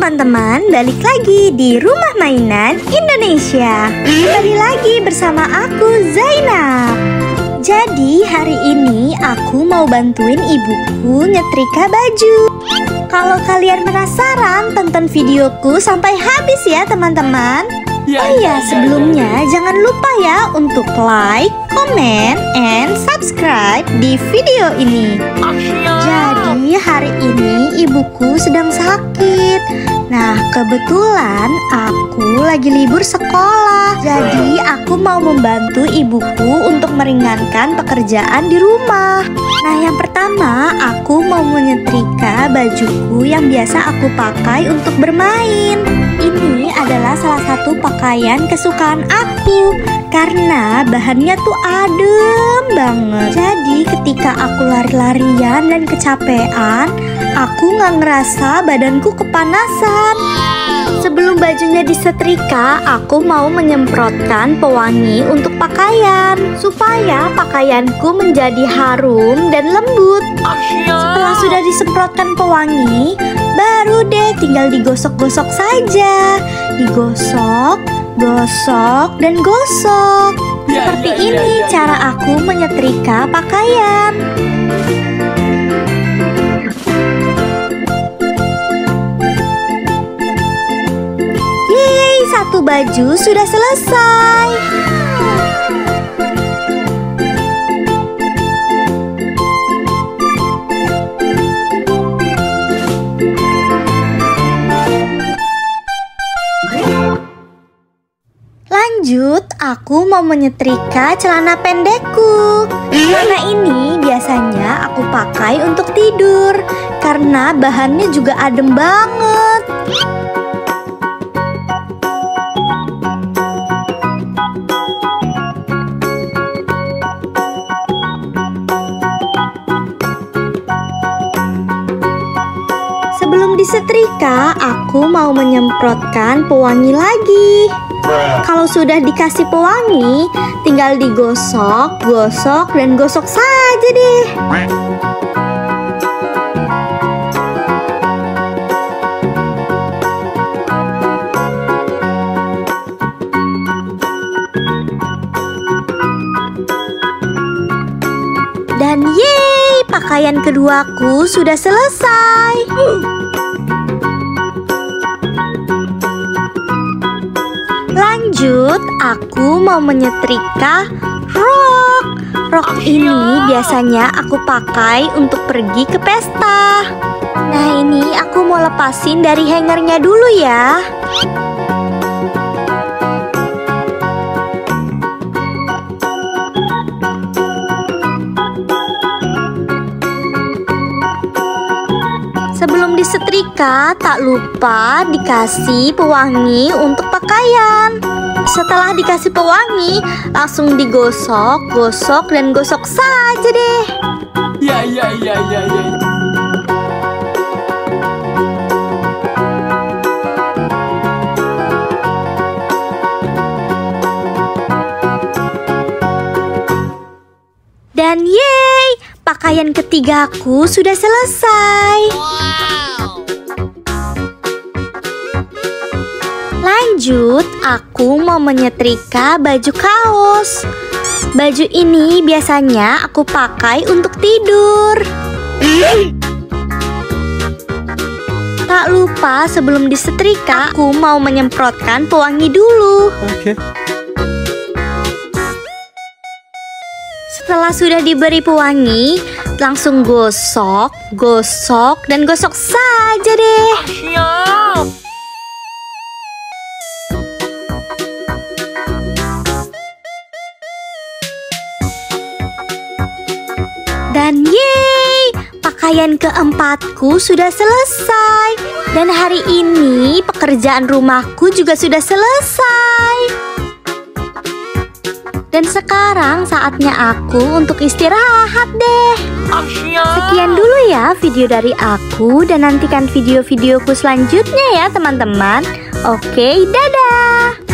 teman-teman, balik lagi di Rumah Mainan Indonesia. Kembali lagi bersama aku, Zainab. Jadi hari ini aku mau bantuin ibuku nyetrika baju. Kalau kalian penasaran, tonton videoku sampai habis ya teman-teman. Oh iya, sebelumnya jangan lupa ya untuk like, comment, and subscribe di video ini. Jadi hari ini ibuku sedang sakit. Nah, kebetulan aku lagi libur sekolah. Jadi aku mau membantu ibuku untuk meringankan pekerjaan di rumah. Nah, yang pertama aku mau menyetrika bajuku yang biasa aku pakai untuk bermain. Ini adalah salah satu pakaian kesukaan aku karena bahannya tuh adem banget. Jadi ketika aku lari-larian dan kecapean, aku nggak ngerasa badanku kepanasan. Sebelum bajunya disetrika, aku mau menyemprotkan pewangi untuk pakaian supaya pakaianku menjadi harum dan lembut. Setelah sudah disemprotkan pewangi, baru deh tinggal digosok-gosok saja. Digosok, gosok, dan gosok. Seperti ini cara aku menyetrika pakaian. Yeay, satu baju sudah selesai. Lanjut, aku mau menyetrika celana pendekku. Celana ini biasanya aku pakai untuk tidur karena bahannya juga adem banget. Sebelum disetrika, aku mau menyemprotkan pewangi lagi. Kalau sudah dikasih pewangi, tinggal digosok, gosok, dan gosok saja deh. Dan yeay, pakaian keduaku sudah selesai. Lanjut, aku mau menyetrika rok. Rok ini biasanya aku pakai untuk pergi ke pesta. Nah, ini aku mau lepasin dari hangernya dulu ya. Sebelum disetrika, tak lupa dikasih pewangi untuk pakaian. Setelah dikasih pewangi, langsung digosok, gosok, dan gosok saja deh. Ya. Dan yeay, pakaian ketigaku sudah selesai. Lanjut, aku mau menyetrika baju kaos. Baju ini biasanya aku pakai untuk tidur. Tak lupa sebelum disetrika, aku mau menyemprotkan pewangi dulu. Setelah sudah diberi pewangi, langsung gosok, gosok, dan gosok saja deh. Dan yeay, pakaian keempatku sudah selesai. Dan hari ini pekerjaan rumahku juga sudah selesai. Dan sekarang saatnya aku untuk istirahat deh. Sekian dulu ya video dari aku, dan nantikan video-videoku selanjutnya ya teman-teman. Oke, dadah.